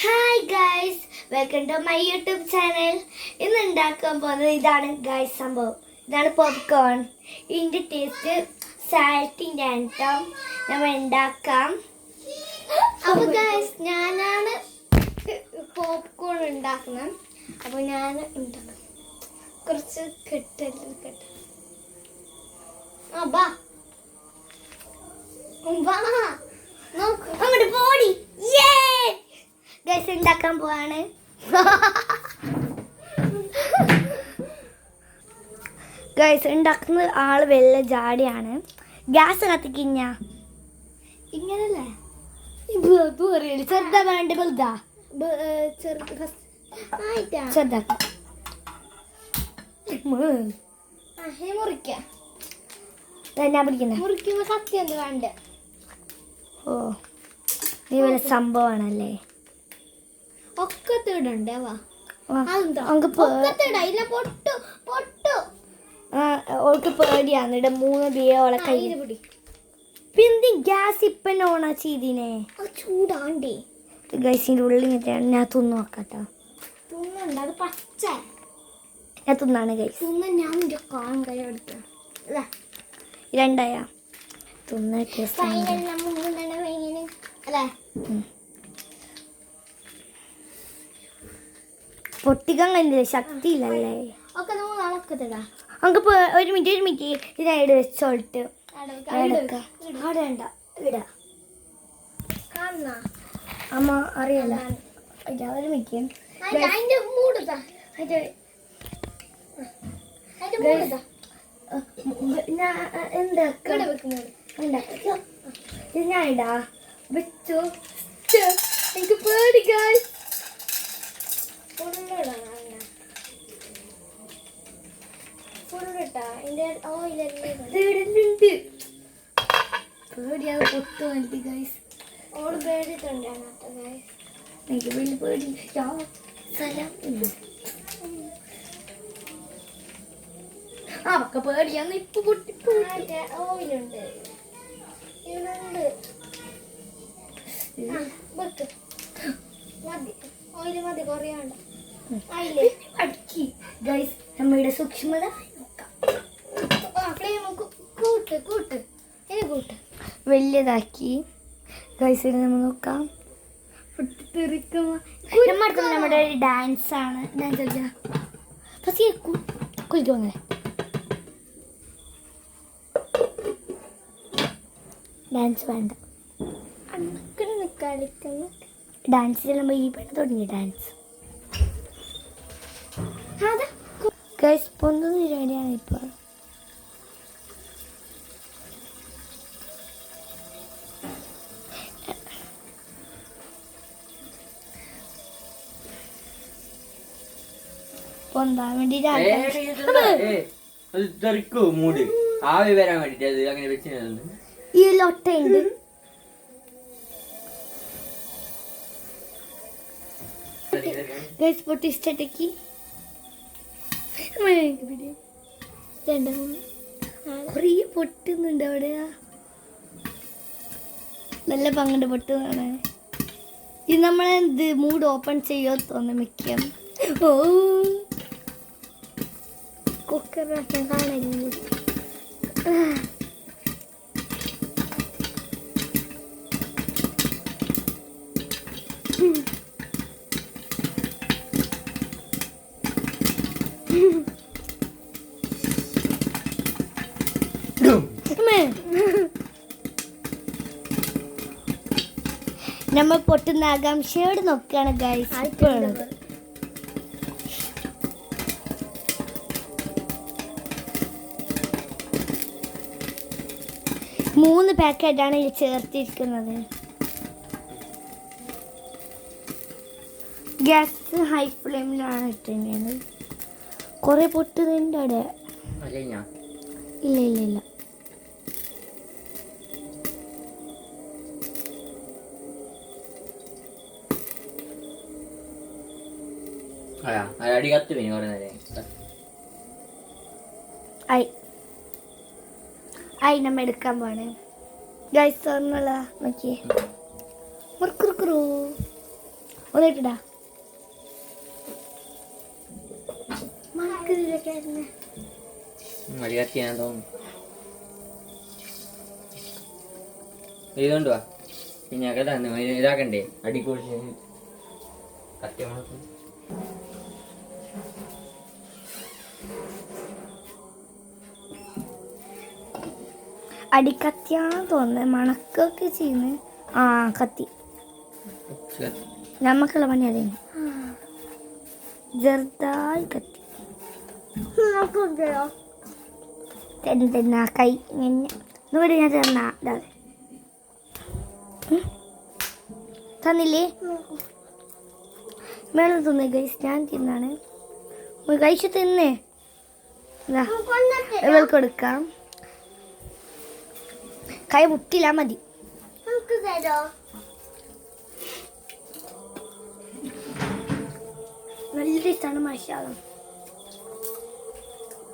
Hi guys, welcome to my YouTube channel. ഇന്ന് ഉണ്ടാക്കാൻ പോകുന്നത് ഇതാണ് ഗൈസ് സംഭവം. ഇതാണ് പോപ്കോൺ. ഇതിൻ്റെ ടേസ്റ്റ് സാൽറ്റിൻ്റെ ആൻറ്റം നമ്മൾ ഉണ്ടാക്കാം. അപ്പോൾ ഗൈസ് ഞാനാണ് പോപ്കോൺ ഉണ്ടാക്കുന്നത്. അപ്പോൾ ഞാൻ ഉണ്ടാക്കാം. കുറച്ച് കെട്ട് ബാ നോക്ക് അങ്ങോട്ട് പോടി. ഗൈസ് ഉണ്ടാക്കാൻ പോവാണ്. ഗൈസ് ഉണ്ടാക്കുന്ന ആള് വെള്ള ജാടിയാണ്. ഗ്യാസ് കത്തിക്കിഞ്ഞ ഇങ്ങനല്ലേ ചെറുതാ വേണ്ട വലുതാ ചെറുതാക്കാം മുറിക്കാം. ഞാൻ പിടിക്കുന്ന മുറിക്കുമ്പോ കത്തി എന്ത് വേണ്ട. ഓ നീ വല്ല സംഭവമാണല്ലേ. ഒക്കെ തീടണ്ടേ ഓൾക്ക് പേടിയാന്ന് ഇട 3 ദിയോളെ കയ്യിൽ പിടി. പിന്നെ ഗ്യാസ് ഇപ്പം ഓണാ ചെയ്തിനെ ചൂടാണ്ടേ. ഗൈസിൻ്റെ ഉള്ളിൽ ഞാൻ തിന്നു നോക്കട്ടോ. തിന്നുണ്ട് അത് പച്ച. ഞാൻ തിന്നാണ് ഗൈസ്. തിന്ന ഞാൻ കാണും കൈ എടുത്ത രണ്ടായ തിന്ന ടേസ്റ്റ് അല്ലേ. പൊട്ടിക്കാൻ കഴിഞ്ഞില്ല, ശക്തിയില്ലല്ലേ. നമുക്ക് ഒരു മിനിറ്റ് ഇതിനായിട്ട് വെച്ചോട്ട് അമ്മ അറിയല്ല. ഒരു മിനിറ്റ് എന്താ ഞാൻ ഇടാ വെച്ചു. എനിക്ക് പേടിക്കാൻ പേടിയാതെ പൊട്ടു വണ്ടി ഗൈസ്. ഓട് പേടിട്ടുണ്ടാണ് എനിക്ക് വലിയ പേടി സ്ഥലം ഇല്ല. അവക്ക് പേടിയാന്ന് ഇപ്പൊ പൊട്ടി ഓയിലുണ്ട് ഇതിലുണ്ട്. മതി ഓയില് മതി കുറയാണ്ട് അടുക്കി ഗൈസ്. നമ്മുടെ സൂക്ഷ്മത കൂട്ട് കൂട്ട് ഇനി കൂട്ട് വലിയതാക്കി ഗൈസ്. നമ്മൾ നോക്കാം. നമ്മുടെ ഒരു ഡാൻസ് ആണ്. ഡാൻസ് കളിക്കാം. ഫസ്റ്റ് കുളിക്കുമോ ഡാൻസ് വേണ്ട കളിക്കുന്നു. ഡാൻസ് ചെല്ലുമ്പോൾ ഈ പെണ്ണ് തുടങ്ങി ഡാൻസ്. ഗൈസ് പൊന്തുന്ന പരിപാടിയാണ് ഇപ്പോൾ. പൊന്താൻ വേണ്ടി ഈ ലൊട്ടയുണ്ട്. ഗൈസ് പൊട്ടി ഇഷ്ടത്തേക്ക് കുറേ പൊട്ടുന്നുണ്ട് അവിടെ. നല്ല പങ്കുണ്ട് പൊട്ടുന്നതാണ്. ഇത് നമ്മളെന്ത് മൂഡ് ഓപ്പൺ ചെയ്യോ തോന്നുന്നു മിക്കം. ഓ കുക്കർ കാണില്ല. നമ്മൾ പൊട്ടുന്ന ആകാംക്ഷയോട് നോക്കുകയാണ് ഗൈസ്. 3 പാക്കറ്റാണ് ഇതിൽ ചേർത്തിരിക്കുന്നത്. ഗ്യാസ് ഹൈ ഫ്ലെയിമിലാണ് ഇട്ടിരുന്നത്. കുറെ പൊട്ടുന്നുണ്ട് അവിടെ. ഇല്ല ഇല്ല ഇല്ല ആയി നമ്മ എടുക്കാൻ പോണേ ഗൈസ്. നോക്കിയേ മുറുക്കുറുക്കുറു ഒന്നിട്ടിടാ. മടി കത്തിയാൻ തോന്നുന്നു. ഇതുകൊണ്ടുവാ പിന്നെ ഇതാക്കണ്ടേ അടിക്കൂടി കത്തി മണക്കും. അടിക്കത്തിയാന്ന് തോന്നുന്നത്. മണക്കൊക്കെ ചെയ്യുന്നത്. ആ കത്തി നമുക്കുള്ള പണി അതേ. ചെറുതായി കത്തി തരുന്ന കൈ ഇവിടെ ഞാൻ തന്നില്ലേ? മേളം തിന്നേ ഗൈസ്, ഞാൻ തിന്നാണ്. കഴിച്ചു തിന്നേ. ഇവൾക്ക് കൊടുക്കാം. കൈ മുട്ടില്ല മതി. നല്ല ടേസ്റ്റാണ്. മഷാല